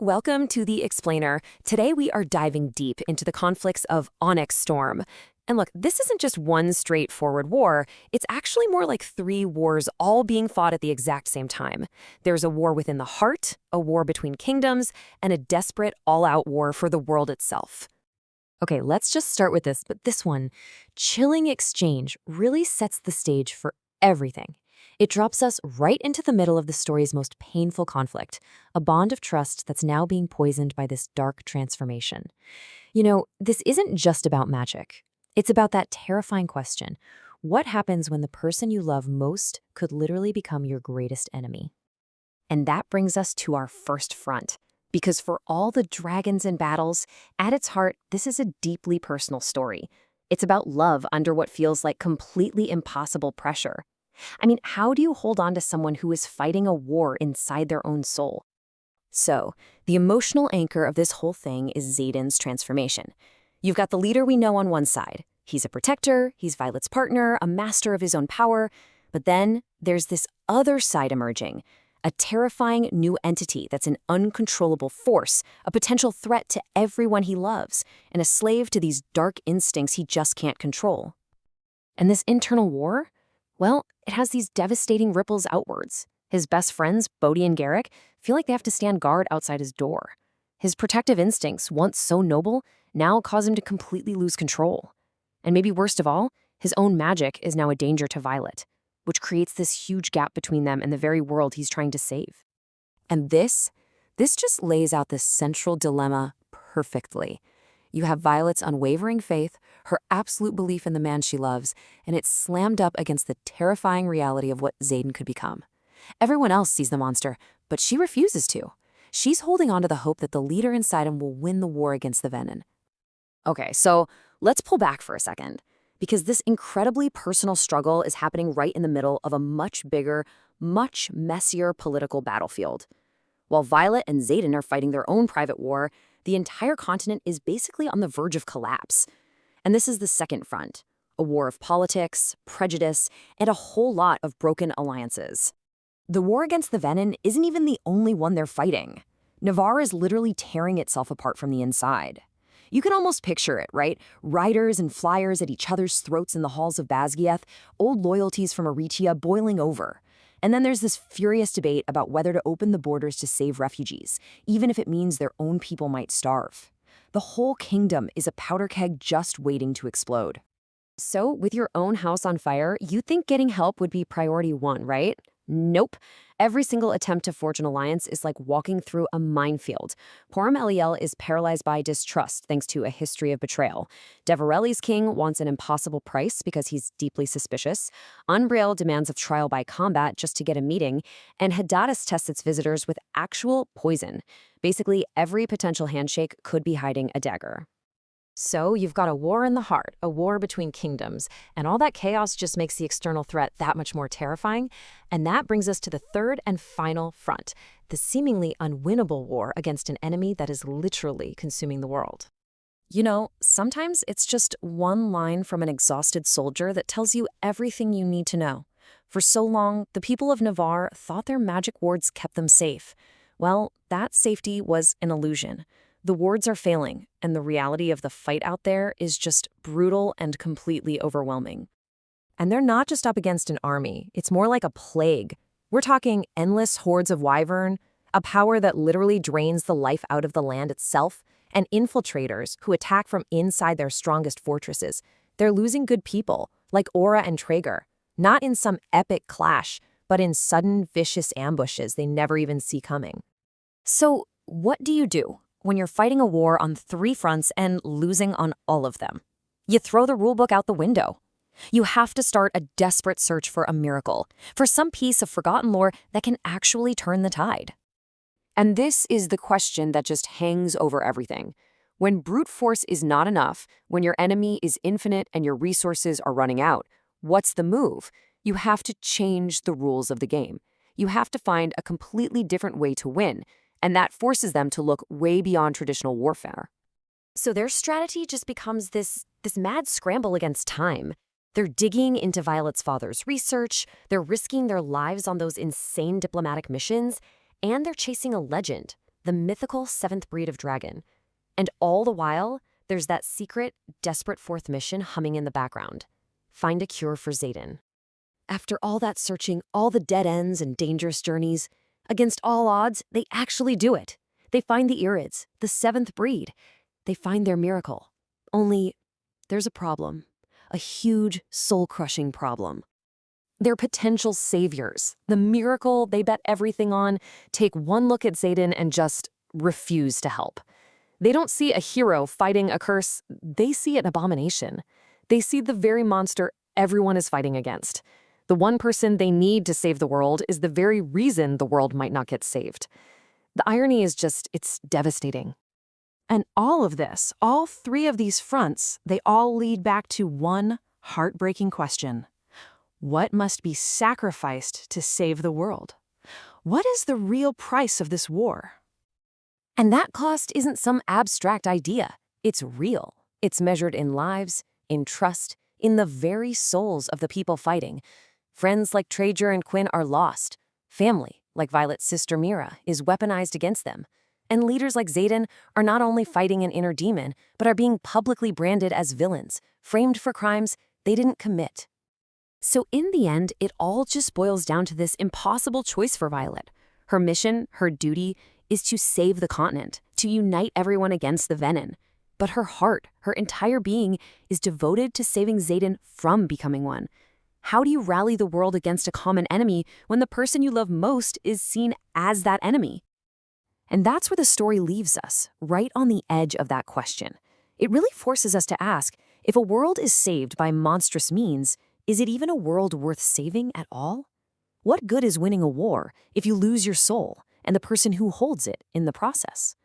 Welcome to The Explainer. Today we are diving deep into the conflicts of Onyx Storm. And look, this isn't just one straightforward war. It's actually more like three wars all being fought at the exact same time. There's a war within the heart, a war between kingdoms, and a desperate all-out war for the world itself. Okay, let's just start with this, but this one, Chilling Exchange, really sets the stage for everything. It drops us right into the middle of the story's most painful conflict, a bond of trust that's now being poisoned by this dark transformation. You know, this isn't just about magic. It's about that terrifying question: what happens when the person you love most could literally become your greatest enemy? And that brings us to our first front. Because for all the dragons and battles, at its heart, this is a deeply personal story. It's about love under what feels like completely impossible pressure. I mean, how do you hold on to someone who is fighting a war inside their own soul? So, the emotional anchor of this whole thing is Xaden's transformation. You've got the leader we know on one side. He's a protector, he's Violet's partner, a master of his own power. But then there's this other side emerging, a terrifying new entity that's an uncontrollable force, a potential threat to everyone he loves, and a slave to these dark instincts he just can't control. And this internal war? Well, it has these devastating ripples outwards. His best friends, Bodhi and Garrick, feel like they have to stand guard outside his door. His protective instincts, once so noble, now cause him to completely lose control. And maybe worst of all, his own magic is now a danger to Violet, which creates this huge gap between them and the very world he's trying to save. And this just lays out this central dilemma perfectly. You have Violet's unwavering faith, her absolute belief in the man she loves, and it's slammed up against the terrifying reality of what Xaden could become. Everyone else sees the monster, but she refuses to. She's holding on to the hope that the leader inside him will win the war against the Venom. Okay, so let's pull back for a second, because this incredibly personal struggle is happening right in the middle of a much bigger, much messier political battlefield. While Violet and Xaden are fighting their own private war, the entire continent is basically on the verge of collapse. And this is the second front, a war of politics, prejudice, and a whole lot of broken alliances. The war against the Venom isn't even the only one they're fighting. Navarre is literally tearing itself apart from the inside. You can almost picture it, right? Riders and flyers at each other's throats in the halls of Basgiath, old loyalties from Aritia boiling over. And then there's this furious debate about whether to open the borders to save refugees, even if it means their own people might starve. The whole kingdom is a powder keg just waiting to explode. So, with your own house on fire, you think getting help would be priority one, right? Nope. Every single attempt to forge an alliance is like walking through a minefield. Porum Eliel is paralyzed by distrust thanks to a history of betrayal. Devarelli's king wants an impossible price because he's deeply suspicious. Unbrail demands a trial by combat just to get a meeting. And Hadatus tests its visitors with actual poison. Basically, every potential handshake could be hiding a dagger. So you've got a war in the heart, a war between kingdoms, and all that chaos just makes the external threat that much more terrifying. And that brings us to the third and final front, the seemingly unwinnable war against an enemy that is literally consuming the world. You know, sometimes it's just one line from an exhausted soldier that tells you everything you need to know. For so long, the people of Navarre thought their magic wards kept them safe. Well, that safety was an illusion. The wards are failing, and the reality of the fight out there is just brutal and completely overwhelming. And they're not just up against an army, it's more like a plague. We're talking endless hordes of wyvern, a power that literally drains the life out of the land itself, and infiltrators who attack from inside their strongest fortresses. They're losing good people, like Aura and Traeger, not in some epic clash, but in sudden, vicious ambushes they never even see coming. So, what do you do when you're fighting a war on three fronts and losing on all of them? You throw the rulebook out the window. You have to start a desperate search for a miracle, for some piece of forgotten lore that can actually turn the tide. And this is the question that just hangs over everything. When brute force is not enough, when your enemy is infinite and your resources are running out, what's the move? You have to change the rules of the game. You have to find a completely different way to win, and that forces them to look way beyond traditional warfare. So their strategy just becomes this mad scramble against time. They're digging into Violet's father's research, they're risking their lives on those insane diplomatic missions, and they're chasing a legend, the mythical seventh breed of dragon. And all the while, there's that secret, desperate fourth mission humming in the background. Find a cure for Xaden. After all that searching, all the dead ends and dangerous journeys, against all odds, they actually do it. They find the Irids, the seventh breed. They find their miracle. Only, there's a problem. A huge, soul-crushing problem. They're potential saviors. The miracle they bet everything on, take one look at Xaden and just refuse to help. They don't see a hero fighting a curse, they see an abomination. They see the very monster everyone is fighting against. The one person they need to save the world is the very reason the world might not get saved. The irony is just, it's devastating. And all of this, all three of these fronts, they all lead back to one heartbreaking question. What must be sacrificed to save the world? What is the real price of this war? And that cost isn't some abstract idea. It's real. It's measured in lives, in trust, in the very souls of the people fighting. Friends like Trager and Quinn are lost. Family, like Violet's sister Mira, is weaponized against them. And leaders like Xaden are not only fighting an inner demon, but are being publicly branded as villains, framed for crimes they didn't commit. So in the end, it all just boils down to this impossible choice for Violet. Her mission, her duty, is to save the continent, to unite everyone against the Venom. But her heart, her entire being, is devoted to saving Xaden from becoming one. How do you rally the world against a common enemy when the person you love most is seen as that enemy? And that's where the story leaves us, right on the edge of that question. It really forces us to ask, if a world is saved by monstrous means, is it even a world worth saving at all? What good is winning a war if you lose your soul and the person who holds it in the process?